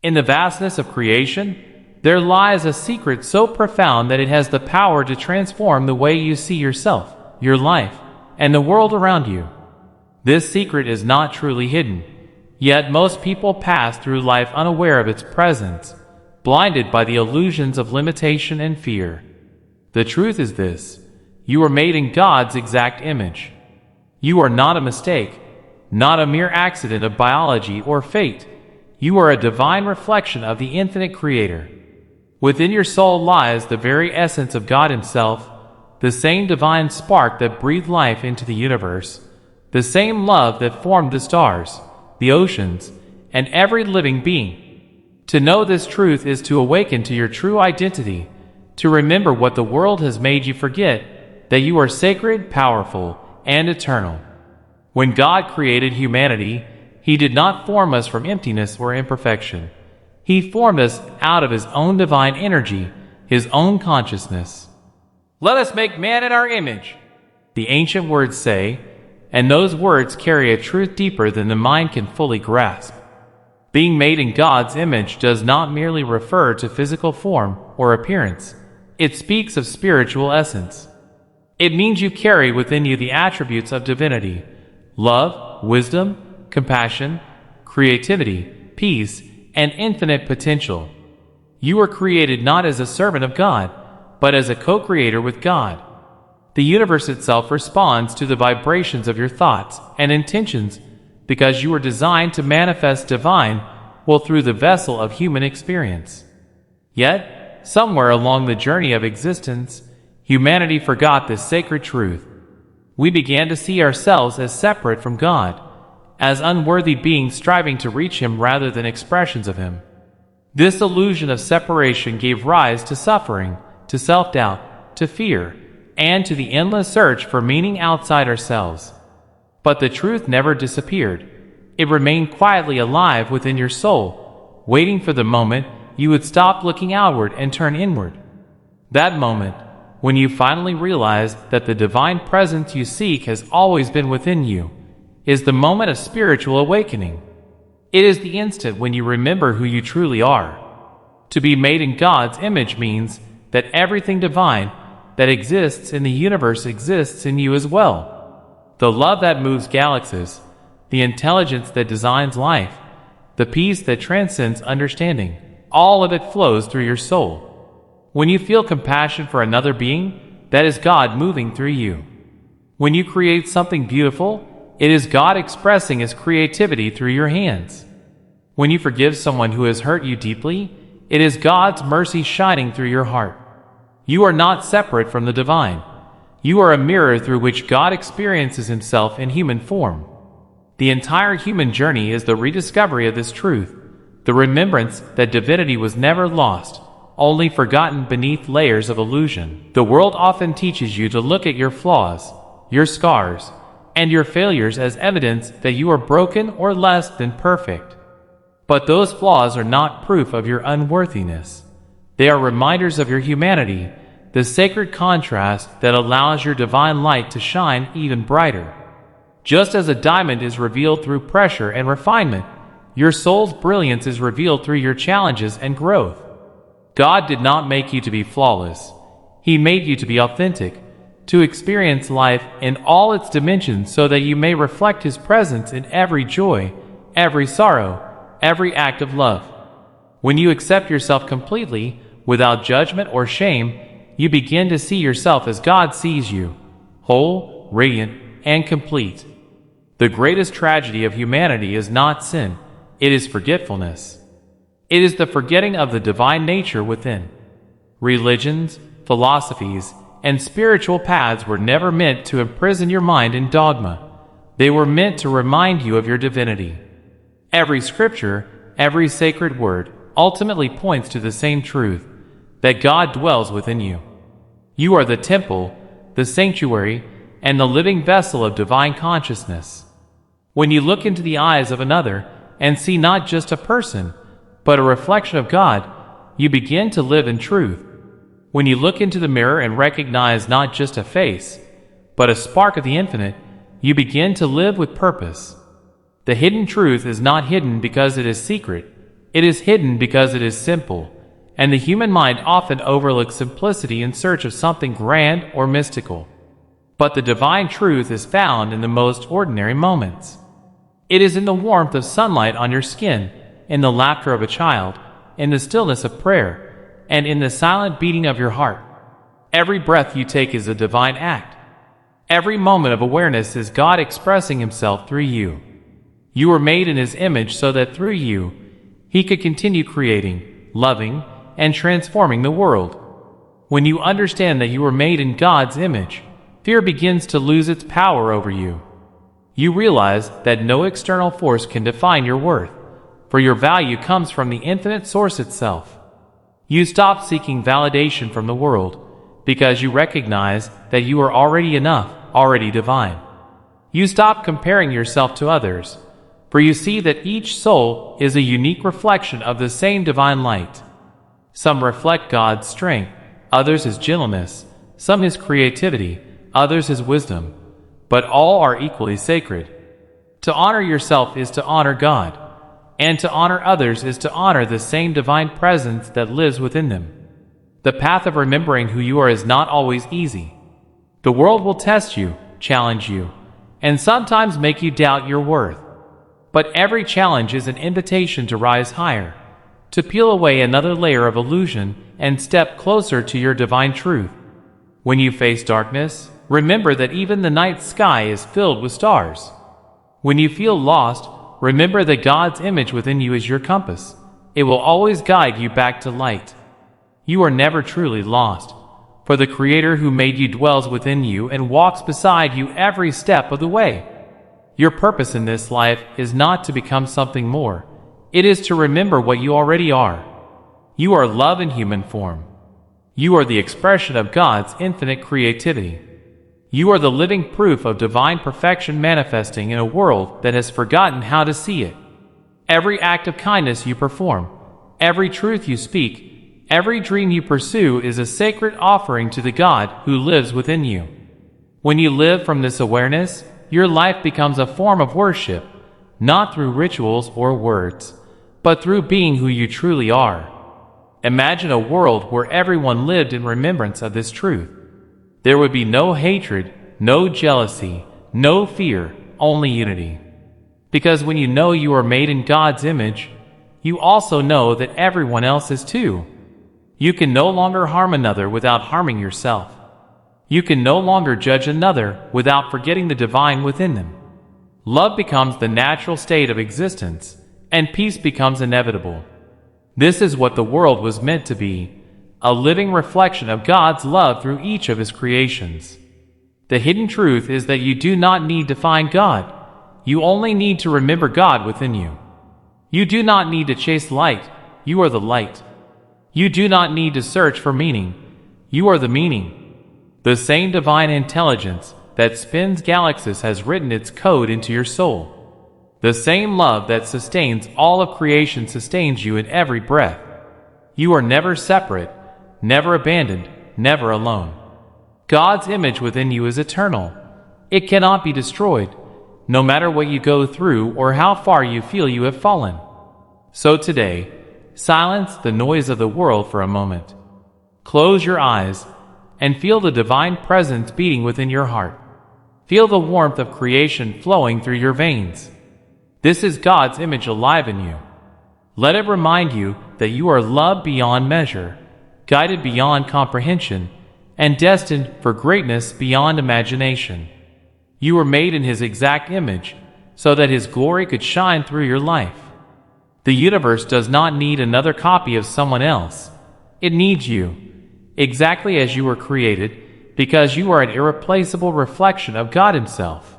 In the vastness of creation, there lies a secret so profound that it has the power to transform the way you see yourself, your life, and the world around you. This secret is not truly hidden, yet most people pass through life unaware of its presence, blinded by the illusions of limitation and fear. The truth is this: you are made in God's exact image. You are not a mistake, not a mere accident of biology or fate. You are a divine reflection of the infinite Creator. Within your soul lies the very essence of God Himself, the same divine spark that breathed life into the universe, the same love that formed the stars, the oceans, and every living being. To know this truth is to awaken to your true identity, to remember what the world has made you forget, that you are sacred, powerful, and eternal. When God created humanity, He did not form us from emptiness or imperfection. He formed us out of His own divine energy, His own consciousness. "Let us make man in our image," the ancient words say, and those words carry a truth deeper than the mind can fully grasp. Being made in God's image does not merely refer to physical form or appearance. It speaks of spiritual essence. It means you carry within you the attributes of divinity: love, wisdom, compassion, creativity, peace, and infinite potential. You were created not as a servant of God, but as a co-creator with God. The universe itself responds to the vibrations of your thoughts and intentions because you were designed to manifest divine will through the vessel of human experience. Yet, somewhere along the journey of existence, humanity forgot this sacred truth. We began to see ourselves as separate from God, as unworthy beings striving to reach Him rather than expressions of Him. This illusion of separation gave rise to suffering, to self-doubt, to fear, and to the endless search for meaning outside ourselves. But the truth never disappeared. It remained quietly alive within your soul, waiting for the moment you would stop looking outward and turn inward. That moment, when you finally realize that the divine presence you seek has always been within you, is the moment of spiritual awakening. It is the instant when you remember who you truly are. To be made in God's image means that everything divine that exists in the universe exists in you as well. The love that moves galaxies, the intelligence that designs life, the peace that transcends understanding, all of it flows through your soul. When you feel compassion for another being, that is God moving through you. When you create something beautiful, it is God expressing His creativity through your hands. When you forgive someone who has hurt you deeply, it is God's mercy shining through your heart. You are not separate from the divine. You are a mirror through which God experiences Himself in human form. The entire human journey is the rediscovery of this truth, the remembrance that divinity was never lost, only forgotten beneath layers of illusion. The world often teaches you to look at your flaws, your scars, and your failures as evidence that you are broken or less than perfect. But those flaws are not proof of your unworthiness. They are reminders of your humanity, the sacred contrast that allows your divine light to shine even brighter. Just as a diamond is revealed through pressure and refinement, your soul's brilliance is revealed through your challenges and growth. God did not make you to be flawless. He made you to be authentic, to experience life in all its dimensions so that you may reflect His presence in every joy, every sorrow, every act of love. When you accept yourself completely, without judgment or shame, you begin to see yourself as God sees you, whole, radiant, and complete. The greatest tragedy of humanity is not sin, it is forgetfulness. It is the forgetting of the divine nature within. Religions, philosophies, and spiritual paths were never meant to imprison your mind in dogma. They were meant to remind you of your divinity. Every scripture, every sacred word, ultimately points to the same truth, that God dwells within you. You are the temple, the sanctuary, and the living vessel of divine consciousness. When you look into the eyes of another and see not just a person, but a reflection of God, you begin to live in truth. When you look into the mirror and recognize not just a face, but a spark of the infinite, you begin to live with purpose. The hidden truth is not hidden because it is secret. It is hidden because it is simple, and the human mind often overlooks simplicity in search of something grand or mystical. But the divine truth is found in the most ordinary moments. It is in the warmth of sunlight on your skin, in the laughter of a child, in the stillness of prayer, and in the silent beating of your heart. Every breath you take is a divine act. Every moment of awareness is God expressing Himself through you. You were made in His image so that through you, He could continue creating, loving, and transforming the world. When you understand that you were made in God's image, fear begins to lose its power over you. You realize that no external force can define your worth, for your value comes from the infinite source itself. You stop seeking validation from the world, because you recognize that you are already enough, already divine. You stop comparing yourself to others, for you see that each soul is a unique reflection of the same divine light. Some reflect God's strength, others His gentleness, some His creativity, others His wisdom, but all are equally sacred. To honor yourself is to honor God, and to honor others is to honor the same divine presence that lives within them. The path of remembering who you are is not always easy. The world will test you, challenge you, and sometimes make you doubt your worth. But every challenge is an invitation to rise higher, to peel away another layer of illusion and step closer to your divine truth. When you face darkness, remember that even the night sky is filled with stars. When you feel lost, remember that God's image within you is your compass. It will always guide you back to light. You are never truly lost, for the Creator who made you dwells within you and walks beside you every step of the way. Your purpose in this life is not to become something more. It is to remember what you already are. You are love in human form. You are the expression of God's infinite creativity. You are the living proof of divine perfection manifesting in a world that has forgotten how to see it. Every act of kindness you perform, every truth you speak, every dream you pursue is a sacred offering to the God who lives within you. When you live from this awareness, your life becomes a form of worship, not through rituals or words, but through being who you truly are. Imagine a world where everyone lived in remembrance of this truth. There would be no hatred, no jealousy, no fear, only unity. Because when you know you are made in God's image, you also know that everyone else is too. You can no longer harm another without harming yourself. You can no longer judge another without forgetting the divine within them. Love becomes the natural state of existence, and peace becomes inevitable. This is what the world was meant to be, a living reflection of God's love through each of His creations. The hidden truth is that you do not need to find God. You only need to remember God within you. You do not need to chase light. You are the light. You do not need to search for meaning. You are the meaning. The same divine intelligence that spins galaxies has written its code into your soul. The same love that sustains all of creation sustains you in every breath. You are never separate, never abandoned, never alone. God's image within you is eternal. It cannot be destroyed, no matter what you go through or how far you feel you have fallen. So today, silence the noise of the world for a moment. Close your eyes and feel the divine presence beating within your heart. Feel the warmth of creation flowing through your veins. This is God's image alive in you. Let it remind you that you are loved beyond measure, guided beyond comprehension, and destined for greatness beyond imagination. You were made in His exact image, so that His glory could shine through your life. The universe does not need another copy of someone else. It needs you, exactly as you were created, because you are an irreplaceable reflection of God Himself.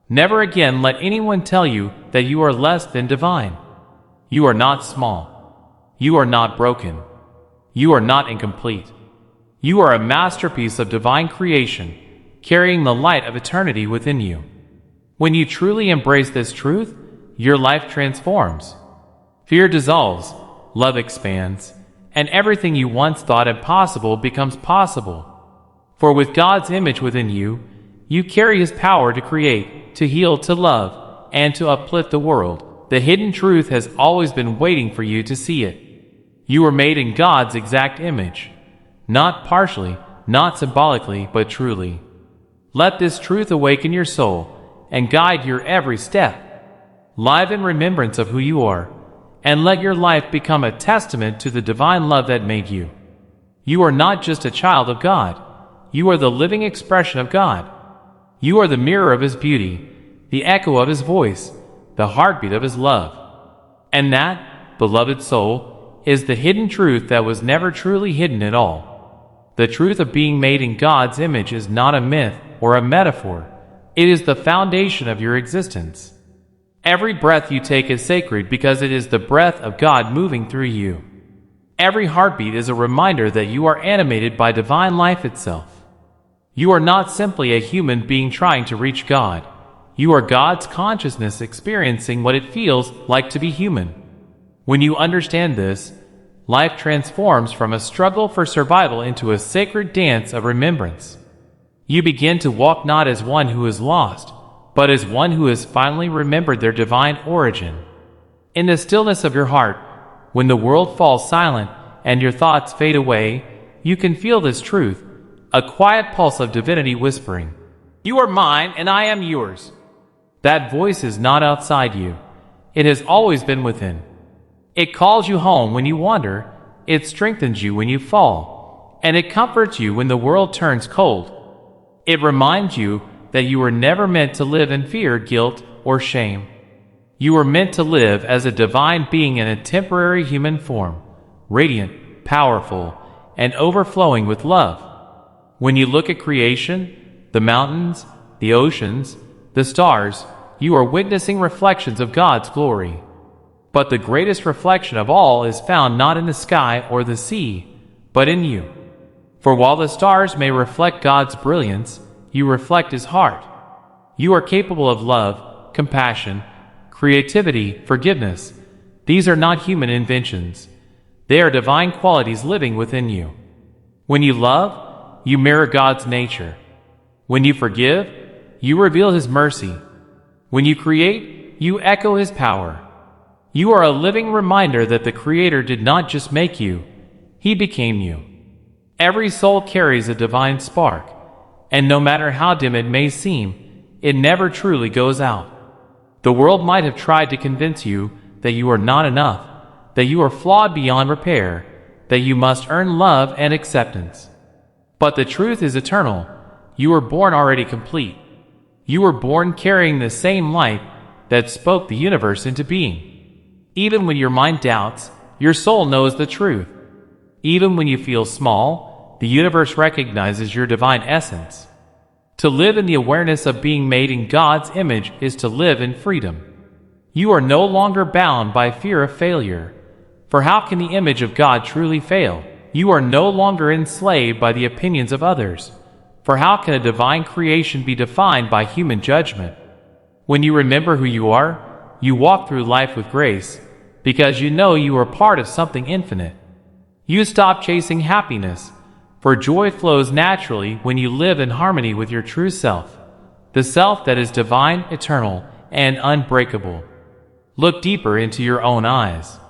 Never again let anyone tell you that you are less than divine. You are not small. You are not broken. You are not incomplete. You are a masterpiece of divine creation, carrying the light of eternity within you. When you truly embrace this truth, your life transforms. Fear dissolves, love expands, and everything you once thought impossible becomes possible. For with God's image within you, you carry His power to create, to heal, to love, and to uplift the world. The hidden truth has always been waiting for you to see it. You were made in God's exact image. Not partially, not symbolically, but truly. Let this truth awaken your soul and guide your every step. Live in remembrance of who you are, and let your life become a testament to the divine love that made you. You are not just a child of God. You are the living expression of God. You are the mirror of His beauty, the echo of His voice, the heartbeat of His love. And that, beloved soul, is the hidden truth that was never truly hidden at all. The truth of being made in God's image is not a myth or a metaphor. It is the foundation of your existence. Every breath you take is sacred because it is the breath of God moving through you. Every heartbeat is a reminder that you are animated by divine life itself. You are not simply a human being trying to reach God. You are God's consciousness experiencing what it feels like to be human. When you understand this, life transforms from a struggle for survival into a sacred dance of remembrance. You begin to walk not as one who is lost, but as one who has finally remembered their divine origin. In the stillness of your heart, when the world falls silent and your thoughts fade away, you can feel this truth, a quiet pulse of divinity whispering, "You are mine and I am yours." That voice is not outside you. It has always been within. It calls you home when you wander, it strengthens you when you fall, and it comforts you when the world turns cold. It reminds you that you were never meant to live in fear, guilt, or shame. You were meant to live as a divine being in a temporary human form, radiant, powerful, and overflowing with love. When you look at creation, the mountains, the oceans, the stars, you are witnessing reflections of God's glory. But the greatest reflection of all is found not in the sky or the sea, but in you. For while the stars may reflect God's brilliance, you reflect His heart. You are capable of love, compassion, creativity, forgiveness. These are not human inventions. They are divine qualities living within you. When you love, you mirror God's nature. When you forgive, you reveal His mercy. When you create, you echo His power. You are a living reminder that the Creator did not just make you, He became you. Every soul carries a divine spark, and no matter how dim it may seem, it never truly goes out. The world might have tried to convince you that you are not enough, that you are flawed beyond repair, that you must earn love and acceptance. But the truth is eternal. You were born already complete. You were born carrying the same light that spoke the universe into being. Even when your mind doubts, your soul knows the truth. Even when you feel small, the universe recognizes your divine essence. To live in the awareness of being made in God's image is to live in freedom. You are no longer bound by fear of failure. For how can the image of God truly fail? You are no longer enslaved by the opinions of others. For how can a divine creation be defined by human judgment? When you remember who you are, you walk through life with grace, because you know you are part of something infinite. You stop chasing happiness, for joy flows naturally when you live in harmony with your true self, the self that is divine, eternal, and unbreakable. Look deeper into your own eyes.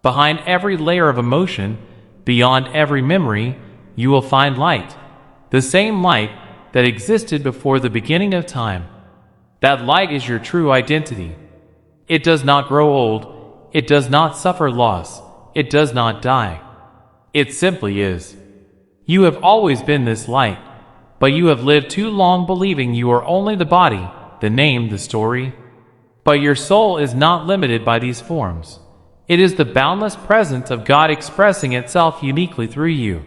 Behind every layer of emotion, beyond every memory, you will find light, the same light that existed before the beginning of time. That light is your true identity. It does not grow old, it does not suffer loss, it does not die. It simply is. You have always been this light, but you have lived too long believing you are only the body, the name, the story. But your soul is not limited by these forms. It is the boundless presence of God expressing itself uniquely through you.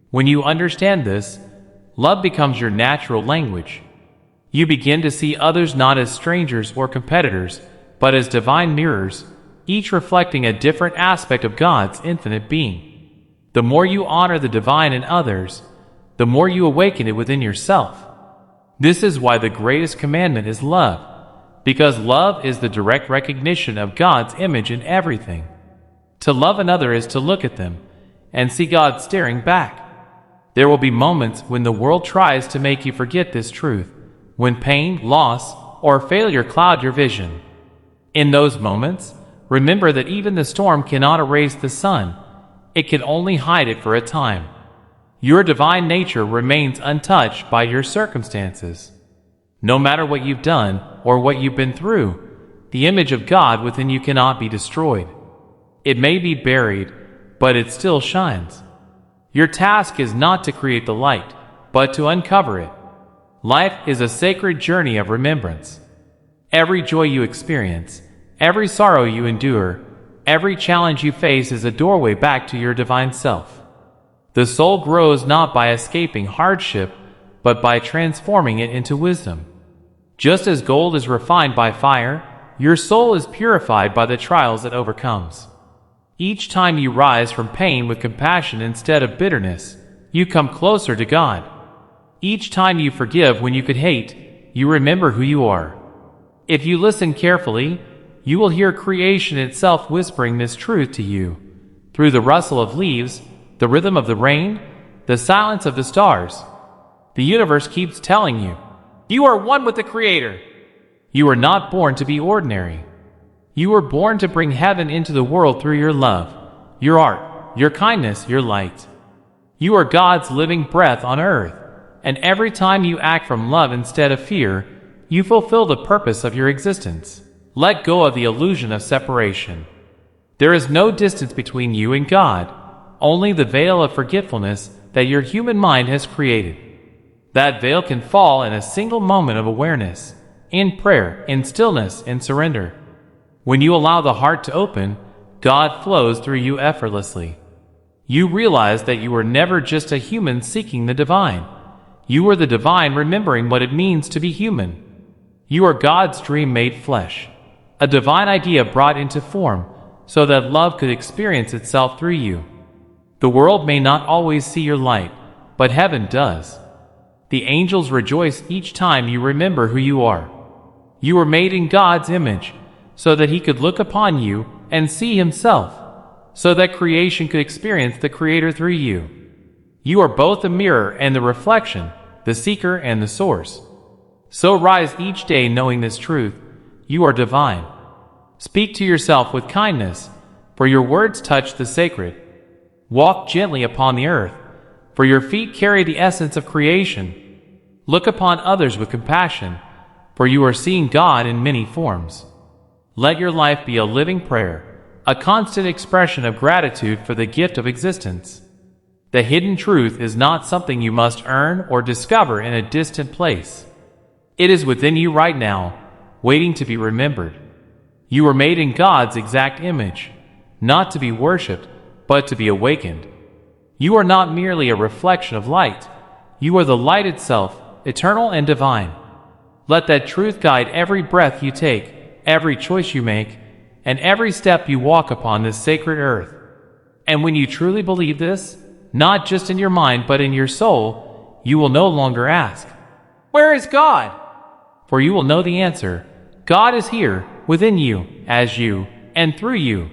When you understand this, love becomes your natural language. You begin to see others not as strangers or competitors, but as divine mirrors, each reflecting a different aspect of God's infinite being. The more you honor the divine in others, the more you awaken it within yourself. This is why the greatest commandment is love, because love is the direct recognition of God's image in everything. To love another is to look at them and see God staring back. There will be moments when the world tries to make you forget this truth, when pain, loss, or failure cloud your vision. In those moments, remember that even the storm cannot erase the sun. It can only hide it for a time. Your divine nature remains untouched by your circumstances. No matter what you've done or what you've been through, the image of God within you cannot be destroyed. It may be buried, but it still shines. Your task is not to create the light, but to uncover it. Life is a sacred journey of remembrance. Every joy you experience, every sorrow you endure, every challenge you face is a doorway back to your divine self. The soul grows not by escaping hardship, but by transforming it into wisdom. Just as gold is refined by fire, your soul is purified by the trials it overcomes. Each time you rise from pain with compassion instead of bitterness, you come closer to God. Each time you forgive when you could hate, you remember who you are. If you listen carefully, you will hear creation itself whispering this truth to you. Through the rustle of leaves, the rhythm of the rain, the silence of the stars, the universe keeps telling you, you are one with the Creator. You are not born to be ordinary. You were born to bring heaven into the world through your love, your art, your kindness, your light. You are God's living breath on earth, and every time you act from love instead of fear, you fulfill the purpose of your existence. Let go of the illusion of separation. There is no distance between you and God, only the veil of forgetfulness that your human mind has created. That veil can fall in a single moment of awareness, in prayer, in stillness, in surrender. When you allow the heart to open, God flows through you effortlessly. You realize that you were never just a human seeking the divine. You are the divine remembering what it means to be human. You are God's dream made flesh, a divine idea brought into form so that love could experience itself through you. The world may not always see your light, but heaven does. The angels rejoice each time you remember who you are. You were made in God's image, so that He could look upon you and see Himself, so that creation could experience the Creator through you. You are both the mirror and the reflection, the seeker and the source. So rise each day knowing this truth: you are divine. Speak to yourself with kindness, for your words touch the sacred. Walk gently upon the earth, for your feet carry the essence of creation. Look upon others with compassion, for you are seeing God in many forms. Let your life be a living prayer, a constant expression of gratitude for the gift of existence. The hidden truth is not something you must earn or discover in a distant place. It is within you right now, waiting to be remembered. You were made in God's exact image, not to be worshipped, but to be awakened. You are not merely a reflection of light. You are the light itself, eternal and divine. Let that truth guide every breath you take, every choice you make, and every step you walk upon this sacred earth. And when you truly believe this, not just in your mind but in your soul, you will no longer ask, "Where is God?" For you will know the answer. God is here, within you, as you, and through you.